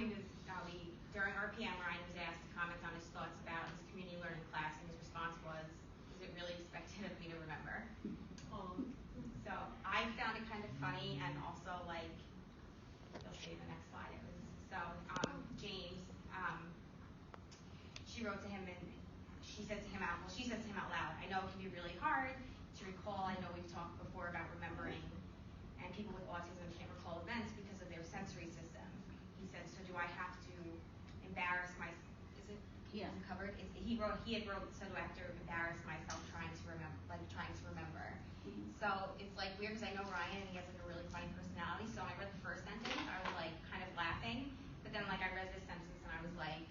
Ryan was, during RPM, Ryan was asked to comment on his thoughts about his community learning class, and his response was, is it really expected of me to remember? So I found it kind of funny, and also like, you'll see the next slide. It was, so James, she wrote to him and she said to him out loud, I know it can be really hard to recall. I know we've talked before about remembering, and people with autism can't recall events because of their sensory system. He said, so do I have to embarrass myself? Is it covered? He had wrote, so do I have to embarrass myself trying to remember? Mm-hmm. So it's like weird because I know Ryan and he has like a really funny personality. So when I read the first sentence, I was like kind of laughing, but then like I read this sentence and I was like,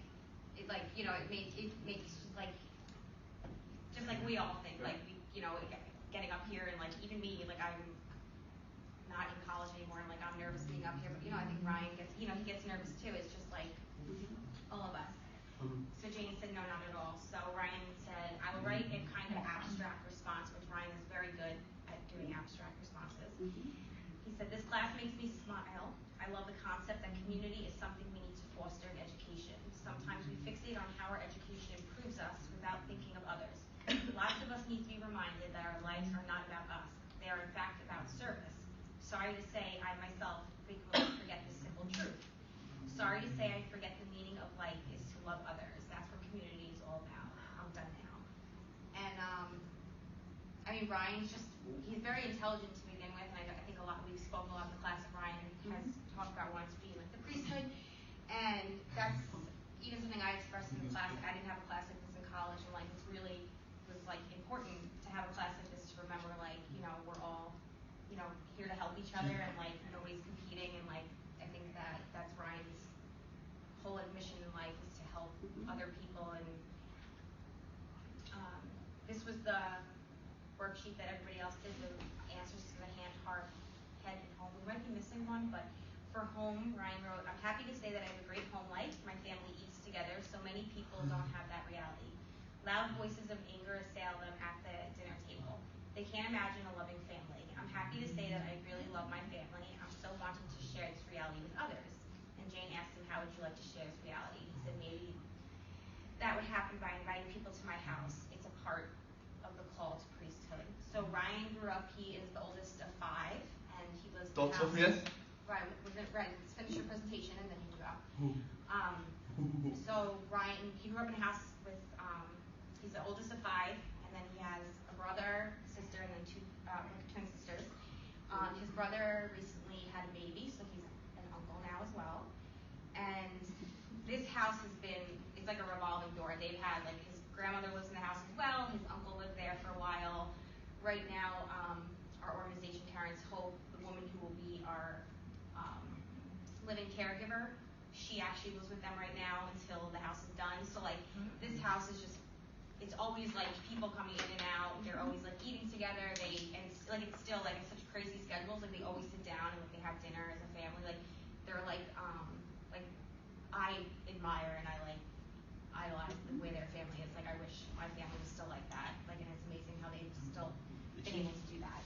it like, you know, it makes like, just like we all think, like, you know, getting up here and like even me, like I'm not in college anymore and like I'm nervous being up here, but you know, I think Ryan gets, you know, he gets nervous too. It's just like all of us. So Jane said, no, not at all. So Ryan said, I will write a kind of abstract response, which Ryan is very good at doing abstract responses. He said, this class makes me smile. I love the concept that community is something we need to foster in education. Sometimes we fixate on how our education improves us without thinking of others. Lots of us need to be reminded that our lives are not about us. They are in fact about service. Sorry to say, I myself frequently forget this simple truth. Sorry to say I forget the meaning of life is to love others. That's what community is all about. I'm done now. And I mean, Ryan's just, he's very intelligent to begin with, and I think we've spoken a lot in the class of Ryan has talked about wanting to be in like the priesthood, and that's even something I expressed in the class. Like, I didn't have a class like this in college, and like it's really was like important to have a class like this to remember, like, you know, we're all, you know, here to help each other, and like nobody's competing, and like I think that's Ryan's whole mission in life is to help other people. And this was the worksheet that everybody else did, the answers to the hand, heart, head, and home. We might be missing one, but for home, Ryan wrote, I'm happy to say that I have a great home life. My family eats together. So many people don't have that reality. Loud voices of anger assail them at the dinner table. They can't imagine a loving family. I'm happy to say that I really love my family. I'm still wanting to share this reality with others. And Jane asked him, how would you like to share this reality? He said, maybe that would happen by inviting people to my house. It's a part of the call to priesthood. So Ryan grew up, he is the oldest of 5, and he lives in the house. Right, let's finish your presentation and then you can go. So Ryan, he grew up in a house with, he's the oldest of 5, and then he has a brother, sister, and then 2 twin sisters. His brother recently had a baby, so he's an uncle now as well. And this house has been, it's like a revolving door. They've had, like, his grandmother lives in the house as well. His uncle lived there for a while. Right now, our organization, Karen's Hope, the woman who will be our living caregiver, she actually lives with them right now until the house is done. So, like, this house is just, it's always, like, people coming in and out. They're always, like, eating together. It's still, like, it's such crazy schedules. Like, they always sit down and, like, they have dinner as a family. Like, they're, like, I admire and I, like, idolize the way their family is. Like, I wish my family was still like that. Like, and it's amazing how they've still been able to do that.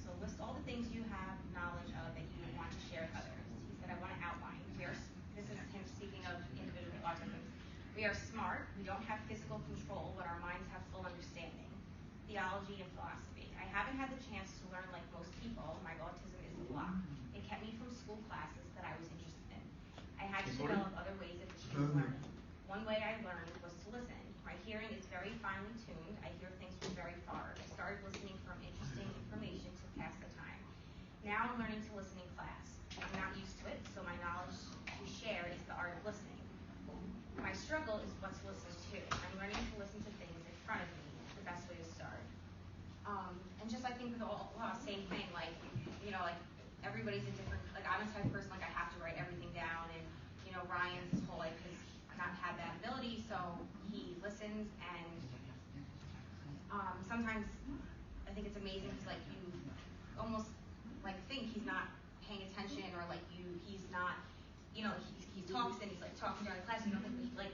So list all the things you have knowledge of that you would want to share with others. He said, I want to outline. This is him speaking of individuals with autism. We are smart. We don't have physical control, but our minds have full understanding. Theology and philosophy. I haven't had the chance to learn like most people. My autism is a block. It kept me from school classes that I was interested in. I had to develop other ways of achieving learning. One way I learned was to listen. My hearing is very finely tuned. I hear things from very far. I started listening for interesting information to pass the time. Now I'm learning to listen in class. I'm not used to it, so my knowledge to share is the art of listening. My struggle is what to listen to. I'm learning to listen to things in front of me. It's the best way to start. And just I think with all same thing, like, you know, like everybody's a different, like I'm a type of person, like I have to write everything down, and, you know, Ryan's his whole life has not had that ability, so he listens, and sometimes I think it's amazing because, like, you almost, like, think he's not paying attention, or, like, he's not, you know, he talks and he's, like, talking during class, you don't think, but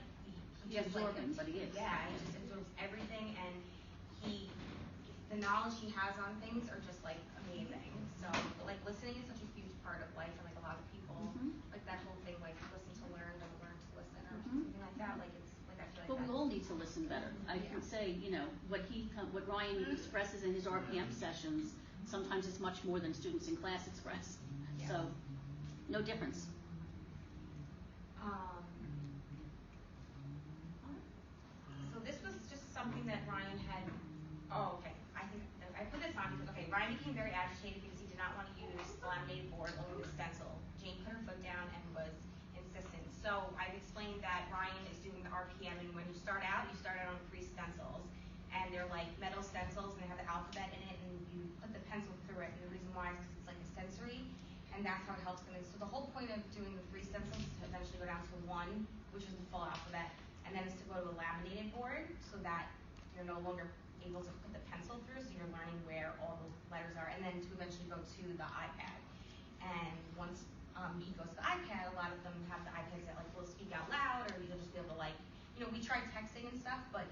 he just, like, but he is. Yeah, he just absorbs everything, and he the knowledge he has on things are just like amazing. So, but like listening is such a huge part of life, and like a lot of people, like that whole thing, like listen to learn, don't learn to listen, or something like that. Like it's like I feel like. But we all need to listen better. I can say, you know, what Ryan expresses in his RPM sessions, sometimes it's much more than students in class express. Yeah. So, no difference. So this was just something that Ryan had. Oh, okay. I think I put this on because Ryan became very agitated because he did not want to use the laminated board, only the stencil. Jane put her foot down and was insistent. So I've explained that Ryan is doing the RPM, and when you start out on 3 stencils, and they're like metal stencils, and they have the alphabet in it, and you put the pencil through it. And the reason why is because it's like a sensory, and that's how it helps them. And so the whole point of doing the 3 stencils is to eventually go down to 1, which is the full alphabet, and then it's to go to a laminated board so that you're no longer able to put the pencil through, so you're learning where all the letters are, and then to eventually go to the iPad. And once he goes to the iPad, a lot of them have the iPads that like will speak out loud, or you'll just be able to like, you know, we tried texting and stuff, but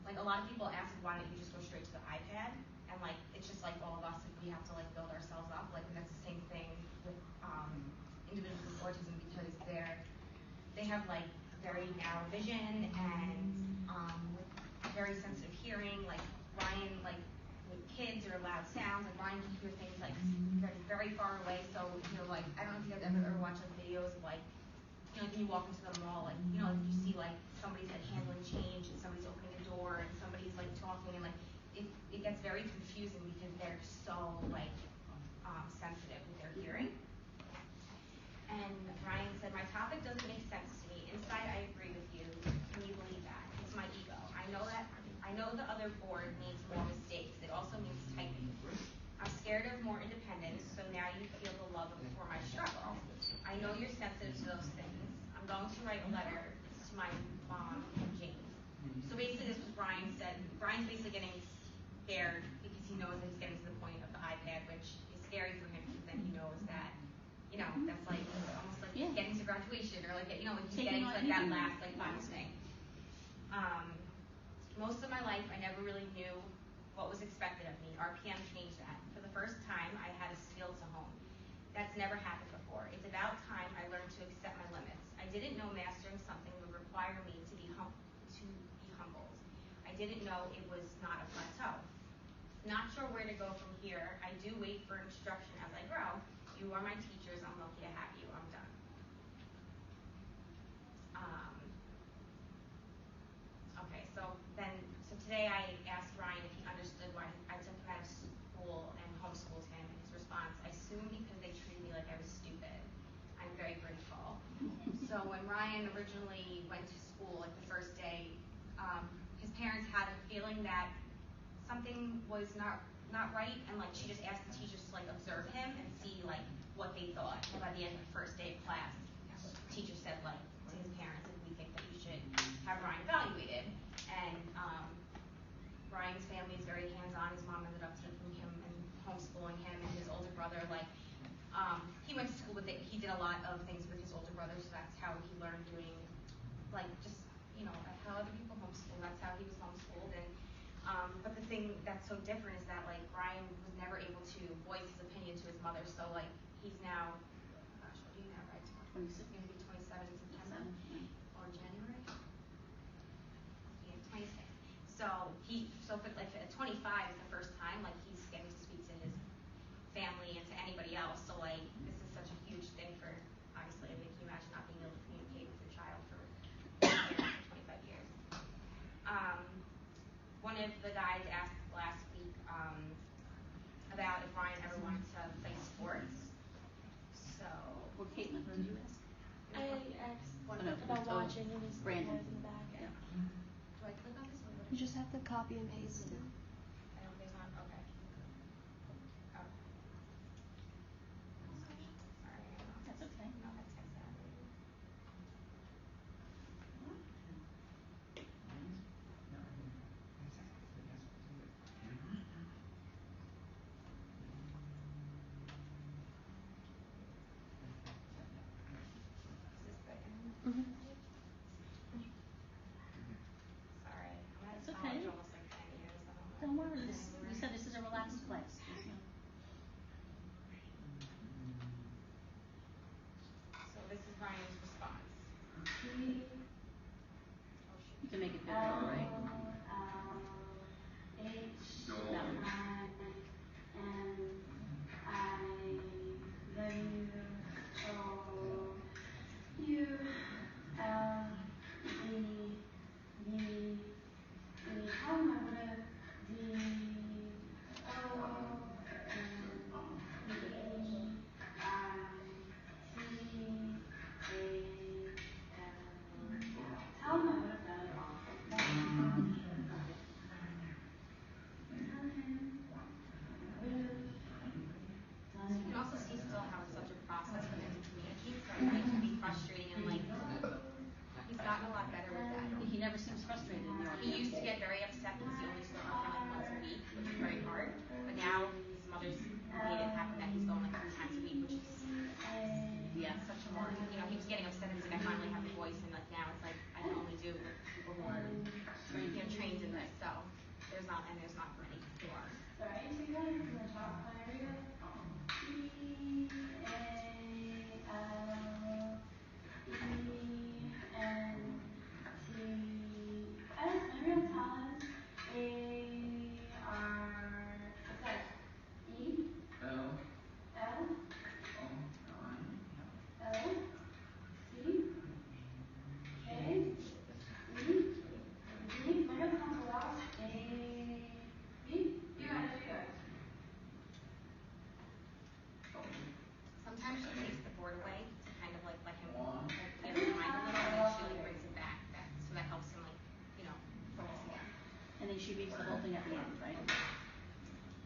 like a lot of people ask why don't you just go straight to the iPad, and like it's just like all of us, if we have to like build ourselves up, like and that's the same thing with individuals with autism, because they have like very narrow vision and very sensitive hearing. Like Ryan, like with kids or loud sounds, like Ryan can hear things like very, very far away. So you're like, I don't know if you guys ever watch like videos of like, you know, when you walk into the mall, like you know, like you see like somebody's like handling change and somebody's opening a door and somebody's like talking, and like it gets very confusing because they're so like sensitive with their hearing. And Ryan said, my topic doesn't make sense to me. Inside, I agree with you. Can you believe that? It's my ego. I know the other board means more mistakes. It also means typing. I'm scared of more independence, so now you feel the love for my struggle. I know you're sensitive to those things. I'm going to write a letter to my mom and Jane. So basically, this was Ryan said. Ryan's basically getting scared because he knows that he's getting to the point of the iPad, which is scary for him because then he knows that, you know, that's like almost like getting to graduation, or like, you know, like he's getting to like that last like final thing. Most of my life, I never really knew what was expected of me. RPM changed that. For the first time, I had a skill to hone. That's never happened before. It's about time I learned to accept my limits. I didn't know mastering something would require me to be humbled. I didn't know it was not a plateau. Not sure where to go from here. I do wait for instruction as I grow. You are my teachers. I'm lucky to have you. I'm done. Okay, so today I asked Ryan if he understood why I took him out of school and homeschooled him, and his response, I assume because they treated me like I was stupid. I'm very grateful. So when Ryan originally went to school, like the first day, his parents had a feeling that something was not right, and like she just asked the teachers to like observe him and see like what they thought. And by the end of the first day of class, the teacher said like to his parents, like, we think that you should have Ryan evaluated. And Ryan's family is very hands-on. His mom ended up taking him and homeschooling him, and his older brother, like, he went to school with it. He did a lot of things with his older brother, so that's how he learned doing, like, just, you know, how other people homeschool. That's how he was homeschooled. And but the thing that's so different is that, like, Ryan was never able to voice his opinion to his mother. So, like, he's now, gosh, what do you have, right? 26. He's going to be 27 in September or January. Yeah, 26. So for like at 25 is the first time like he's getting to speak to his family and to anybody else. So like this is such a huge thing for, obviously, I mean, can you imagine not being able to communicate with your child for 25 years? One of the guys asked last week about if Ryan ever wanted to play sports. So Well, Caitlin, what did you ask? I asked about watching, and his Brandon in the back. Yeah. Do I click on this one? You just have to copy and paste it. I don't think on. Okay. Oh. Sorry. That's okay. No, that's exactly. Is this the end? Sorry. I'm at It's okay. college almost like 10 years. Don't worry.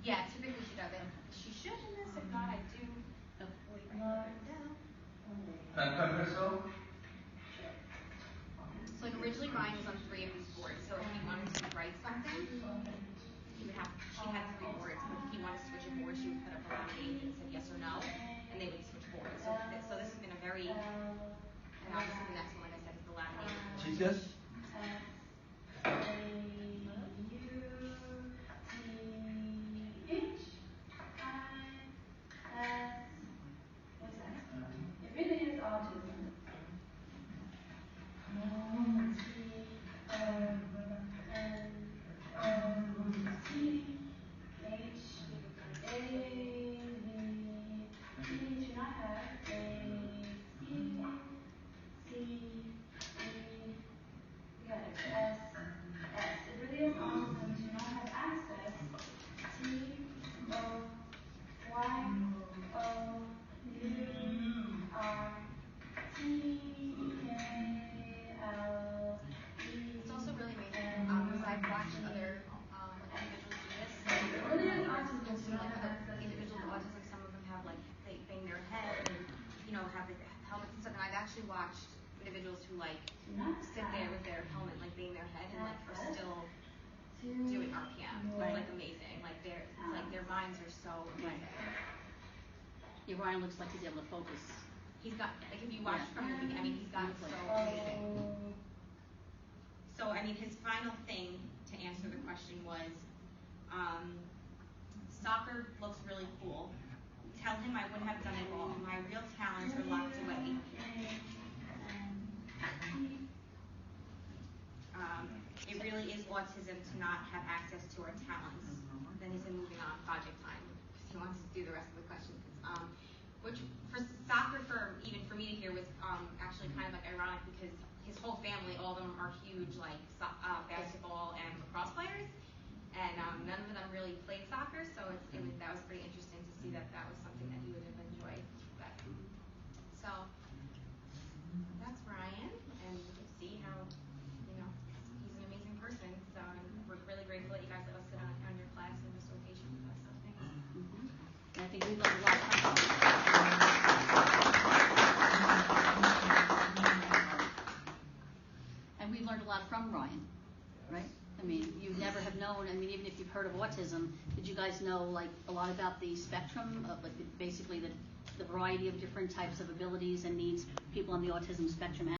Yeah, typically she doesn't. She should in this, if not, I do. Wait, right down. Crystal? So like originally Ryan was on 3 of these boards, so if he wanted to write something, she had 3 boards, but if he wanted to switch a board, she would put up a lemonade and said yes or no, and they would switch boards. So this has been a very, and obviously the next one, like I said, is the laminated board. She's good? It really is autism. It's also really amazing, because I've watched other individuals do this. Like other individuals with autism, some of them have like they bang their head and have the helmets and stuff. And I've actually watched individuals who like sit there with their helmet, like bang their head and like are still doing RPM. Right. Like amazing. Like their minds are so amazing. Yeah, Ryan looks like he's able to focus. He's got like if you watch from the beginning, I mean he's got so amazing. So I mean his final thing to answer the question was, soccer looks really cool. Tell him I wouldn't have done it all. My real talents are locked away. It really is autism to not have access to our talents. Then he said moving on, project time. He wants to do the rest of the questions. Which for soccer, even for me to hear was actually kind of like ironic because his whole family, all of them are huge like basketball and lacrosse players, and none of them really played soccer. So that was pretty interesting to see that was something that he would have enjoyed. So that's Ryan, and you can see how he's an amazing person. So we're really grateful that you guys let us sit on your class and just so patient with us. So thanks. And I think we learned a lot from him. And we learned a lot from Ryan, right? I mean, you never have known, I mean, even if you've heard of autism, did you guys know like a lot about the spectrum of like basically the variety of different types of abilities and needs people on the autism spectrum have?